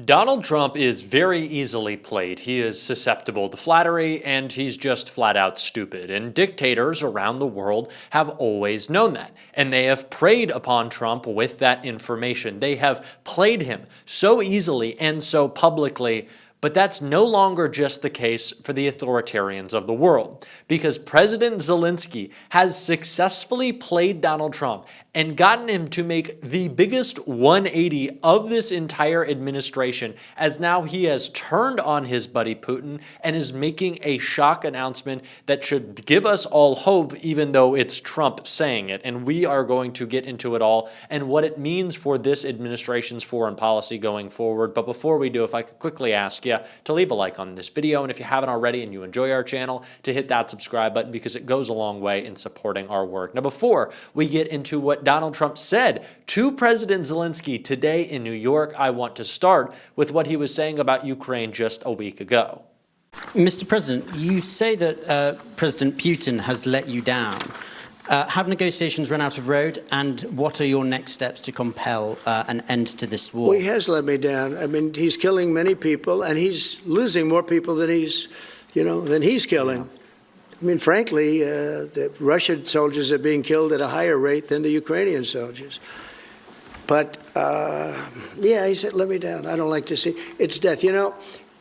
Donald Trump is very easily played. He is susceptible to flattery, and he's just flat out stupid. And dictators around the world have always known that. And they have preyed upon Trump with that information. They have played him so easily and so publicly. But that's no longer just the case for the authoritarians of the world, because President Zelensky has successfully played Donald Trump and gotten him to make the biggest 180 of this entire administration, as now he has turned on his buddy Putin and is making a shock announcement that should give us all hope, even though it's Trump saying it. And we are going to get into it all and what it means for this administration's foreign policy going forward. But before we do, if I could quickly ask you to leave a like on this video, and if you haven't already and you enjoy our channel, to hit that subscribe button, because it goes a long way in supporting our work. Now, before we get into what Donald Trump said to President Zelensky today in New York, I want to start with what he was saying about Ukraine just a week ago. Mr. President, you say that President Putin has let you down. Have negotiations run out of road, and what are your next steps to compel an end to this war? Well, he has let me down. I mean, he's killing many people, and he's losing more people than he's killing. Yeah. I mean, frankly, the Russian soldiers are being killed at a higher rate than the Ukrainian soldiers. But, yeah, he said, let me down. I don't like to see it's death. You know,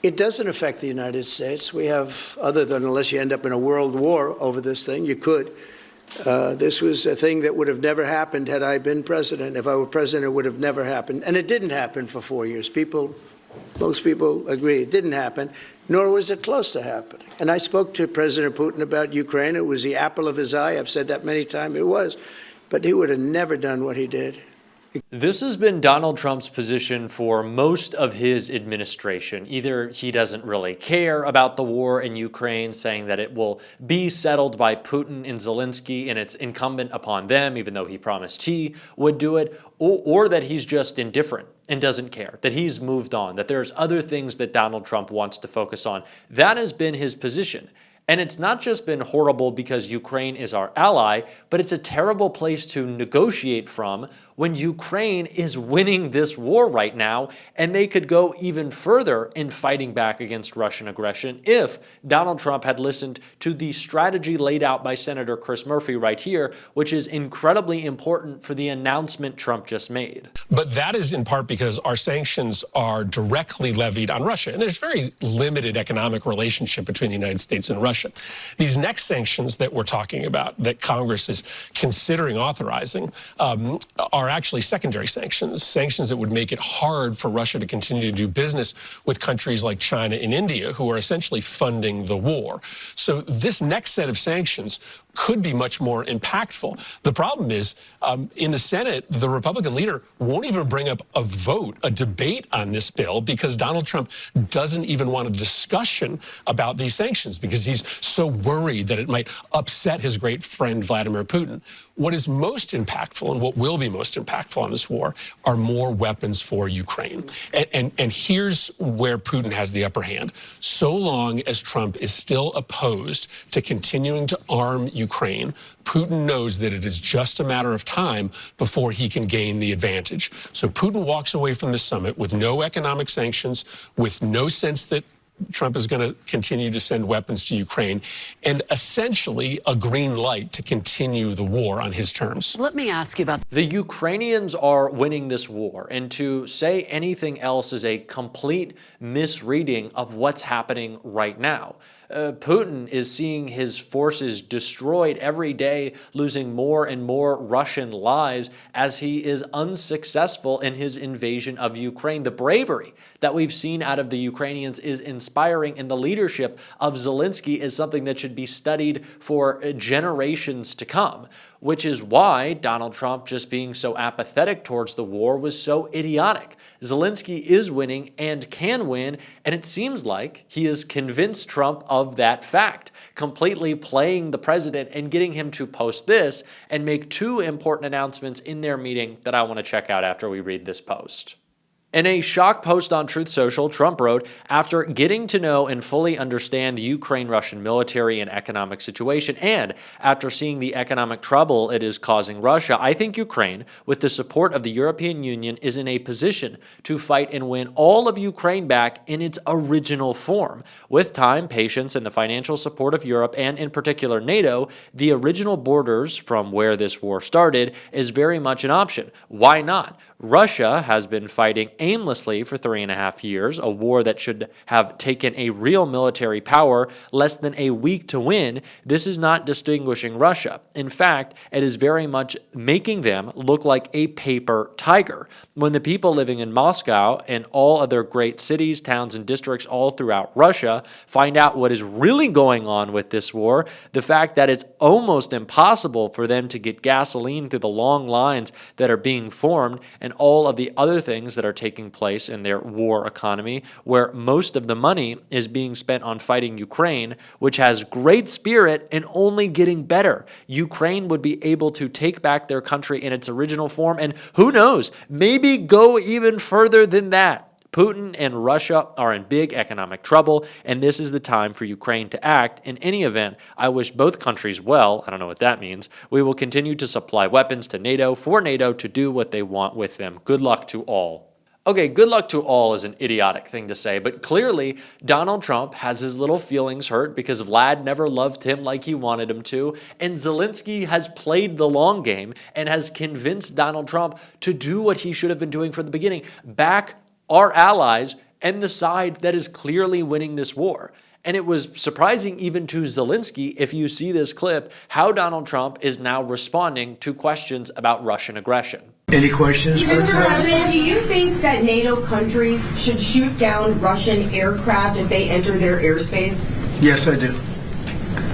it doesn't affect the United States. We have, other than unless you end up in a world war over this thing, you could. This was a thing that would have never happened had I been president. If I were president, it would have never happened. And it didn't happen for 4 years. Most people agree it didn't happen, nor was it close to happening. And I spoke to President Putin about Ukraine. It was the apple of his eye. I've said that many times. It was. But he would have never done what he did. This has been Donald Trump's position for most of his administration. Either he doesn't really care about the war in Ukraine, saying that it will be settled by Putin and Zelensky and it's incumbent upon them, even though he promised he would do it, or that he's just indifferent and doesn't care, that he's moved on, that there's other things that Donald Trump wants to focus on. That has been his position. And it's not just been horrible because Ukraine is our ally, but it's a terrible place to negotiate from when Ukraine is winning this war right now, and they could go even further in fighting back against Russian aggression if Donald Trump had listened to the strategy laid out by Senator Chris Murphy right here, which is incredibly important for the announcement Trump just made. But that is in part because our sanctions are directly levied on Russia, and there's very limited economic relationship between the United States and Russia. These next sanctions that we're talking about, that Congress is considering authorizing, are actually secondary sanctions, sanctions that would make it hard for Russia to continue to do business with countries like China and India, who are essentially funding the war. So this next set of sanctions could be much more impactful. The problem is, in the Senate, the Republican leader won't even bring up a vote, a debate on this bill, because Donald Trump doesn't even want a discussion about these sanctions because he's so worried that it might upset his great friend Vladimir Putin. What is most impactful and what will be most impactful on this war are more weapons for Ukraine. And here's where Putin has the upper hand. So long as Trump is still opposed to continuing to arm Ukraine, Putin knows that it is just a matter of time before he can gain the advantage. So Putin walks away from the summit with no economic sanctions, with no sense that Trump is going to continue to send weapons to Ukraine, and essentially a green light to continue the war on his terms. Let me ask you about the Ukrainians are winning this war, and to say anything else is a complete misreading of what's happening right now. Putin is seeing his forces destroyed every day, losing more and more Russian lives as he is unsuccessful in his invasion of Ukraine. The bravery that we've seen out of the Ukrainians is inspiring, and the leadership of Zelensky is something that should be studied for generations to come, which is why Donald Trump just being so apathetic towards the war was so idiotic. Zelensky is winning and can win, and it seems like he has convinced Trump of that fact, completely playing the president and getting him to post this and make two important announcements in their meeting that I want to check out after we read this post. In a shock post on Truth Social, Trump wrote, "After getting to know and fully understand the Ukraine-Russian military and economic situation, and after seeing the economic trouble it is causing Russia, I think Ukraine, with the support of the European Union, is in a position to fight and win all of Ukraine back in its original form. With time, patience, and the financial support of Europe, and in particular NATO, the original borders from where this war started is very much an option. Why not? Russia has been fighting aimlessly for 3.5 years, a war that should have taken a real military power less than a week to win. This is not distinguishing Russia. In fact, it is very much making them look like a paper tiger. When the people living in Moscow and all other great cities, towns, and districts all throughout Russia find out what is really going on with this war, the fact that it's almost impossible for them to get gasoline through the long lines that are being formed, and all of the other things that are taking place in their war economy, where most of the money is being spent on fighting Ukraine, which has great spirit and only getting better. Ukraine would be able to take back their country in its original form, and who knows, maybe go even further than that. Putin and Russia are in big economic trouble, and this is the time for Ukraine to act. In any event, I wish both countries well. I don't know what that means. We will continue to supply weapons to NATO for NATO to do what they want with them. Good luck to all." Okay, good luck to all is an idiotic thing to say, but clearly Donald Trump has his little feelings hurt because Vlad never loved him like he wanted him to, and Zelensky has played the long game and has convinced Donald Trump to do what he should have been doing from the beginning: back our allies and the side that is clearly winning this war. And it was surprising even to Zelensky, if you see this clip, how Donald Trump is now responding to questions about Russian aggression. Any questions? Mr. President, do you think that NATO countries should shoot down Russian aircraft if they enter their airspace? Yes, I do.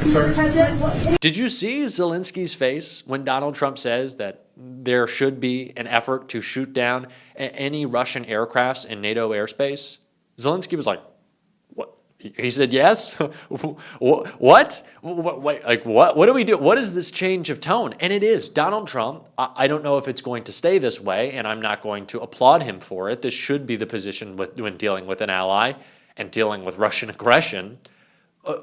Mr. President, Did you see Zelensky's face when Donald Trump says that there should be an effort to shoot down any Russian aircrafts in NATO airspace? Zelensky was like, "What?" He said, "Yes." What? Wait, like what? What do we do? What is this change of tone? And it is Donald Trump. I don't know if it's going to stay this way, and I'm not going to applaud him for it. This should be the position when dealing with an ally and dealing with Russian aggression.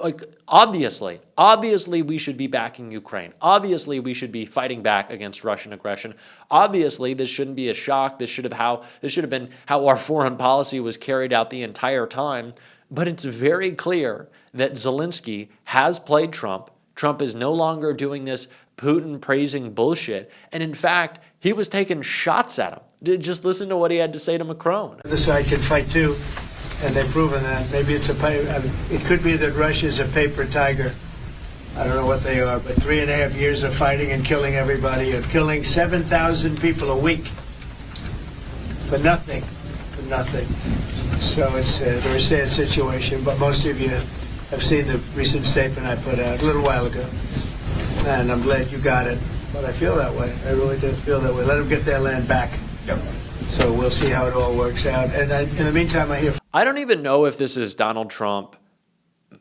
Like, obviously we should be backing Ukraine. Obviously we should be fighting back against Russian aggression. Obviously this shouldn't be a shock. This should have been how our foreign policy was carried out the entire time. But it's very clear that Zelensky has played Trump. Trump is no longer doing this Putin praising bullshit. And in fact, he was taking shots at him. Just listen to what he had to say to Macron. The side can fight too. And they've proven that. Maybe it's it could be that Russia's a paper tiger. I don't know what they are, but 3.5 years of fighting and killing everybody, of killing 7,000 people a week for nothing, So it's a very sad situation, but most of you have seen the recent statement I put out a little while ago, and I'm glad you got it. But I feel that way. I really do feel that way. Let them get their land back. Yep. So we'll see how it all works out. And in the meantime, I don't even know if this is Donald Trump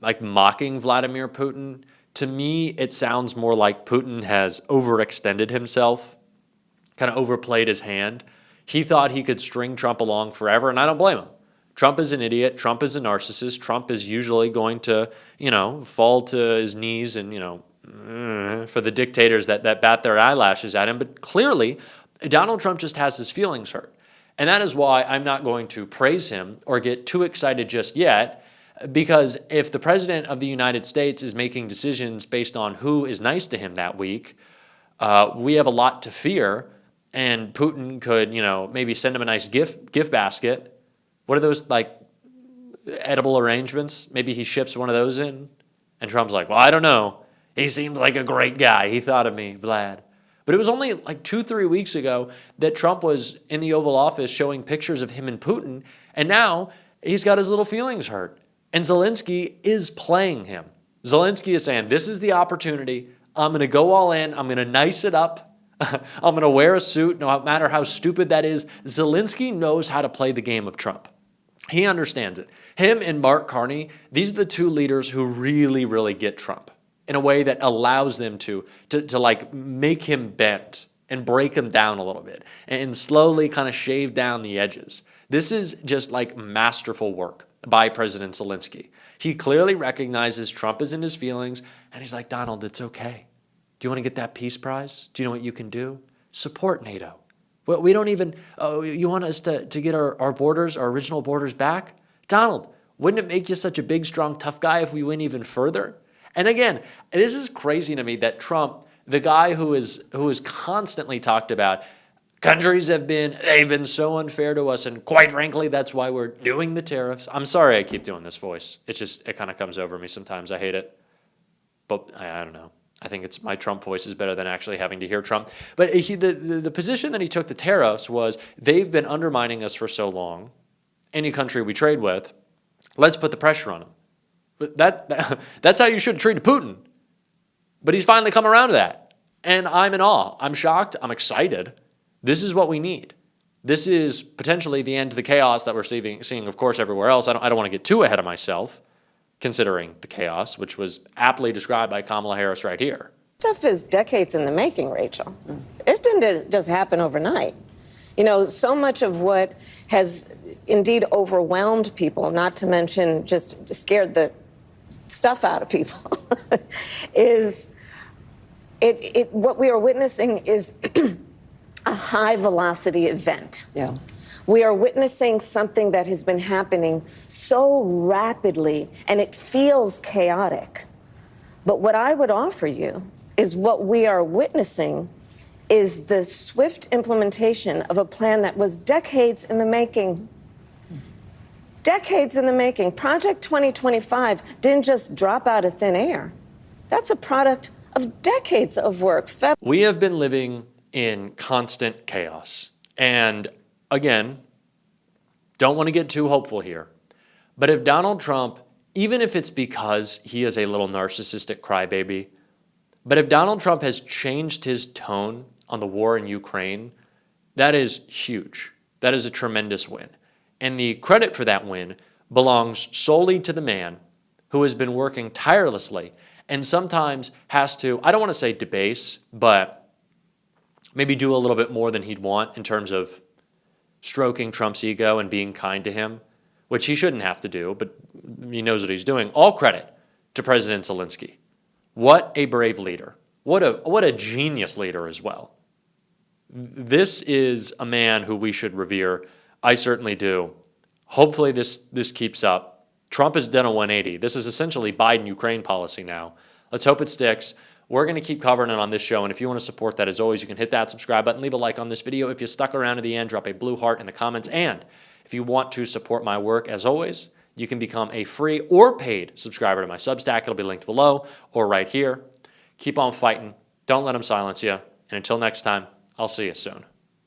like mocking Vladimir Putin. To me, it sounds more like Putin has overextended himself, kind of overplayed his hand. He thought he could string Trump along forever, and I don't blame him. Trump is an idiot. Trump is a narcissist. Trump is usually going to, fall to his knees and, for the dictators that bat their eyelashes at him. But clearly, Donald Trump just has his feelings hurt. And that is why I'm not going to praise him or get too excited just yet, because if the President of the United States is making decisions based on who is nice to him that week, we have a lot to fear, and Putin could, maybe send him a nice gift basket. What are those, like, edible arrangements? Maybe he ships one of those in, and Trump's like, well, I don't know. He seemed like a great guy. He thought of me, Vlad. But it was only like 2-3 weeks ago that Trump was in the Oval Office showing pictures of him and Putin, and now he's got his little feelings hurt. And Zelensky is playing him. Zelensky is saying, this is the opportunity. I'm going to go all in. I'm going to nice it up. I'm going to wear a suit, no matter how stupid that is. Zelensky knows how to play the game of Trump. He understands it. Him and Mark Carney, these are the two leaders who really, really get Trump in a way that allows them to like make him bend and break him down a little bit and slowly kind of shave down the edges. This is just like masterful work by President Zelensky. He clearly recognizes Trump is in his feelings, and he's like, Donald, it's okay. Do you want to get that peace prize? Do you know what you can do? Support NATO. Well, we don't even, you want us to get our borders, our original borders back? Donald, wouldn't it make you such a big, strong, tough guy if we went even further? And again, this is crazy to me that Trump, the guy who is constantly talked about, countries they've been so unfair to us, and quite frankly, that's why we're doing the tariffs. I'm sorry I keep doing this voice. It kind of comes over me sometimes. I hate it. But I don't know. I think it's my Trump voice is better than actually having to hear Trump. But the position that he took to tariffs was, they've been undermining us for so long. Any country we trade with, let's put the pressure on them. But that's how you should have treated Putin. But he's finally come around to that. And I'm in awe. I'm shocked. I'm excited. This is what we need. This is potentially the end of the chaos that we're seeing, of course, everywhere else. I don't want to get too ahead of myself, considering the chaos, which was aptly described by Kamala Harris right here. Stuff is decades in the making, Rachel. It didn't just happen overnight. You know, so much of what has indeed overwhelmed people, not to mention just scared the stuff out of people, is what we are witnessing is a high-velocity event. Yeah. We are witnessing something that has been happening so rapidly, and it feels chaotic. But what I would offer you is what we are witnessing is the swift implementation of a plan that was decades in the making. Decades in the making. Project 2025 didn't just drop out of thin air. That's a product of decades of work. We have been living in constant chaos. And again, don't want to get too hopeful here, but if Donald Trump, even if it's because he is a little narcissistic crybaby, but if Donald Trump has changed his tone on the war in Ukraine, that is huge. That is a tremendous win. And the credit for that win belongs solely to the man who has been working tirelessly and sometimes has to, I don't want to say debase, but maybe do a little bit more than he'd want in terms of stroking Trump's ego and being kind to him, which he shouldn't have to do, but he knows what he's doing. All credit to President Zelensky. What a brave leader. What a genius leader as well. This is a man who we should revere. I certainly do. Hopefully this keeps up. Trump has done a 180. This is essentially Biden-Ukraine policy now. Let's hope it sticks. We're going to keep covering it on this show, and if you want to support that, as always, you can hit that subscribe button, leave a like on this video. If you stuck around to the end, drop a blue heart in the comments, and if you want to support my work, as always, you can become a free or paid subscriber to my Substack. It'll be linked below or right here. Keep on fighting. Don't let them silence you, and until next time, I'll see you soon.